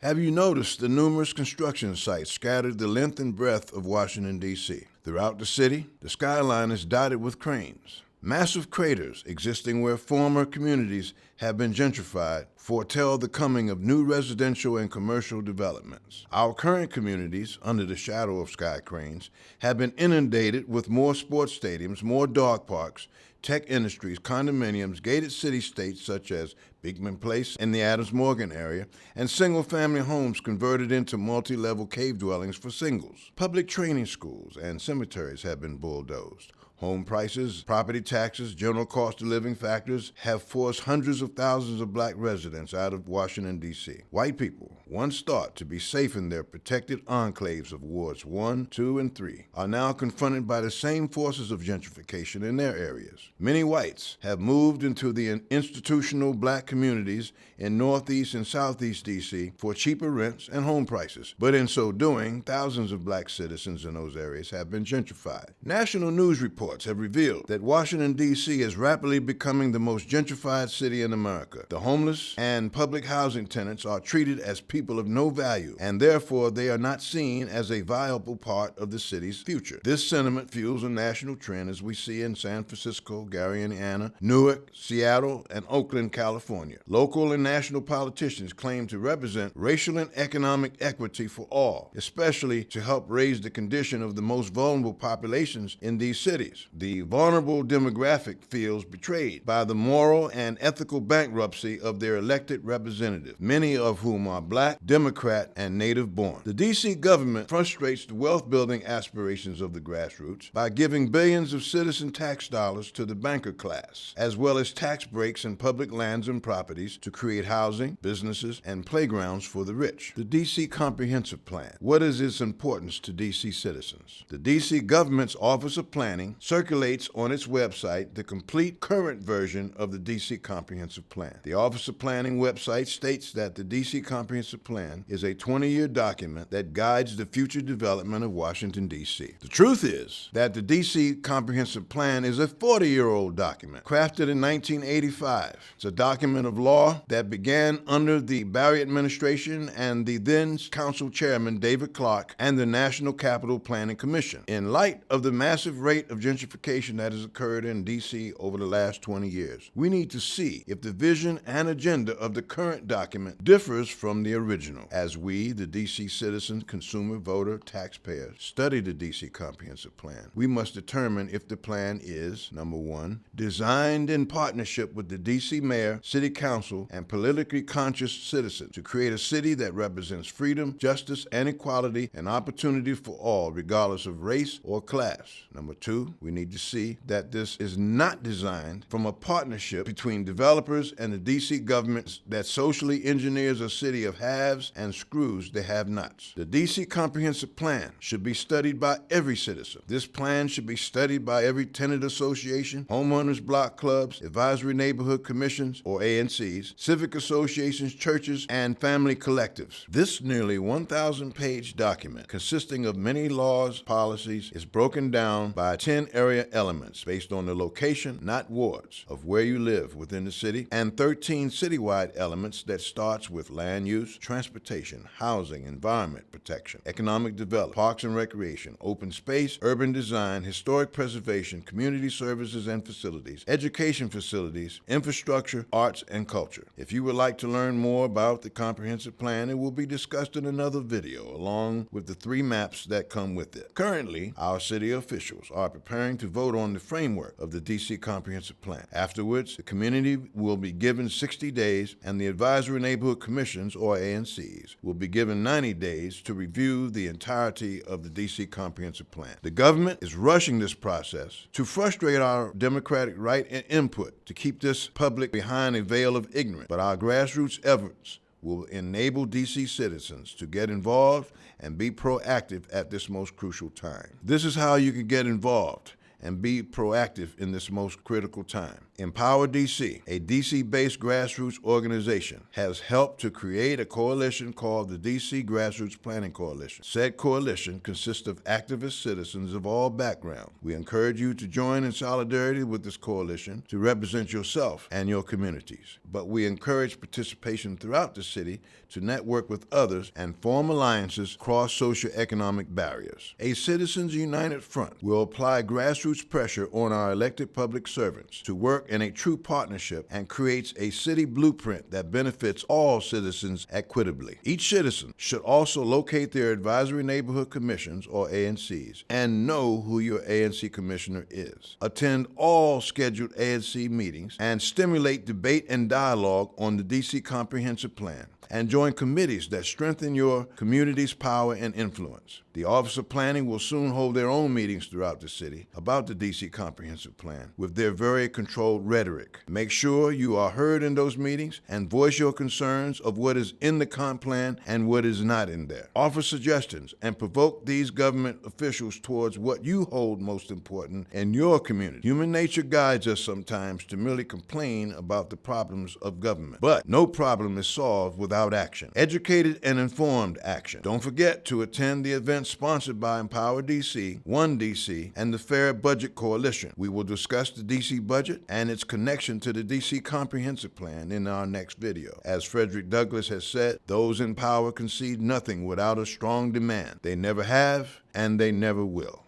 Have you noticed the numerous construction sites scattered the length and breadth of Washington, D.C.? Throughout the city, the skyline is dotted with cranes. Massive craters existing where former communities have been gentrified foretell the coming of new residential and commercial developments. Our current communities, under the shadow of sky cranes, have been inundated with more sports stadiums, more dog parks, tech industries, condominiums, gated city-states such as Beekman Place in the Adams Morgan area, and single-family homes converted into multi-level cave dwellings for singles. Public training schools and cemeteries have been bulldozed. Home prices, property taxes, general cost of living factors have forced hundreds of thousands of black residents out of Washington, D.C. White people, once thought to be safe in their protected enclaves of Wards 1, 2, and 3, are now confronted by the same forces of gentrification in their areas. Many whites have moved into the institutional black communities in Northeast and Southeast D.C. for cheaper rents and home prices, but in so doing, thousands of black citizens in those areas have been gentrified. National news reports have revealed that Washington, D.C. is rapidly becoming the most gentrified city in America. The homeless and public housing tenants are treated as people of no value, and therefore they are not seen as a viable part of the city's future. This sentiment fuels a national trend as we see in San Francisco, Gary, Indiana, Newark, Seattle, and Oakland, California. Local and national politicians claim to represent racial and economic equity for all, especially to help raise the condition of the most vulnerable populations in these cities. The vulnerable demographic feels betrayed by the moral and ethical bankruptcy of their elected representatives, many of whom are black, Democrat, and native born. The D.C. government frustrates the wealth-building aspirations of the grassroots by giving billions of citizen tax dollars to the banker class, as well as tax breaks in public lands and properties to create housing, businesses, and playgrounds for the rich. The D.C. Comprehensive Plan. What is its importance to D.C. citizens? The D.C. government's Office of Planning circulates on its website the complete current version of the D.C. Comprehensive Plan. The Office of Planning website states that the D.C. Comprehensive Plan is a 20-year document that guides the future development of Washington, D.C. The truth is that the D.C. Comprehensive Plan is a 40-year-old document crafted in 1985. It's a document of law that began under the Barry administration and the then council chairman David Clark and the National Capital Planning Commission. In light of the massive rate of gentrification that has occurred in D.C. over the last 20 years, we need to see if the vision and agenda of the current document differs from the original. As we, the D.C. citizen, consumer, voter, taxpayer, study the D.C. Comprehensive Plan, we must determine if the plan is, number one, designed in partnership with the D.C. mayor, city council, and politically conscious citizens to create a city that represents freedom, justice, and equality and opportunity for all, regardless of race or class. Number two, we need to see that this is not designed from a partnership between developers and the D.C. government that socially engineers a city of haves and screws the have-nots. The D.C. Comprehensive Plan should be studied by every citizen. This plan should be studied by every tenant association, homeowners block clubs, advisory neighborhood commissions, or ANCs, civic associations, churches, and family collectives. This nearly 1,000-page document, consisting of many laws, policies, is broken down by 10 area elements based on the location, not wards, of where you live within the city, and 13 citywide elements that starts with land use, transportation, housing, environment protection, economic development, parks and recreation, open space, urban design, historic preservation, community services and facilities, education facilities, infrastructure, arts, and culture. If you would like to learn more about the comprehensive plan, it will be discussed in another video, along with the 3 maps that come with it. Currently, our city officials are preparing to vote on the framework of the D.C. Comprehensive Plan. Afterwards, the community will be given 60 days, and the Advisory Neighborhood Commissions, or ANCs, will be given 90 days to review the entirety of the D.C. Comprehensive Plan. The government is rushing this process to frustrate our democratic right and input to keep this public behind a veil of ignorance, but our grassroots efforts will enable D.C. citizens to get involved and be proactive at this most crucial time. This is how you can get involved and be proactive in this most critical time. Empower DC, a DC-based grassroots organization, has helped to create a coalition called the DC Grassroots Planning Coalition. Said coalition consists of activist citizens of all backgrounds. We encourage you to join in solidarity with this coalition to represent yourself and your communities. But we encourage participation throughout the city to network with others and form alliances across socioeconomic barriers. A Citizens United Front will apply grassroots pressure on our elected public servants to work in a true partnership and creates a city blueprint that benefits all citizens equitably. Each citizen should also locate their advisory neighborhood commissions, or ANCs, and know who your ANC commissioner is. Attend all scheduled ANC meetings and stimulate debate and dialogue on the DC Comprehensive Plan, and join committees that strengthen your community's power and influence. The Office of Planning will soon hold their own meetings throughout the city about the DC Comprehensive Plan with their very controlled rhetoric. Make sure you are heard in those meetings and voice your concerns of what is in the comp plan and what is not in there. Offer suggestions and provoke these government officials towards what you hold most important in your community. Human nature guides us sometimes to merely complain about the problems of government, but no problem is solved without action. Educated and informed action. Don't forget to attend the events sponsored by Empower DC, One DC, and the Fair Budget Coalition. We will discuss the DC budget and its connection to the DC Comprehensive Plan in our next video. As Frederick Douglass has said, those in power concede nothing without a strong demand. They never have, and they never will.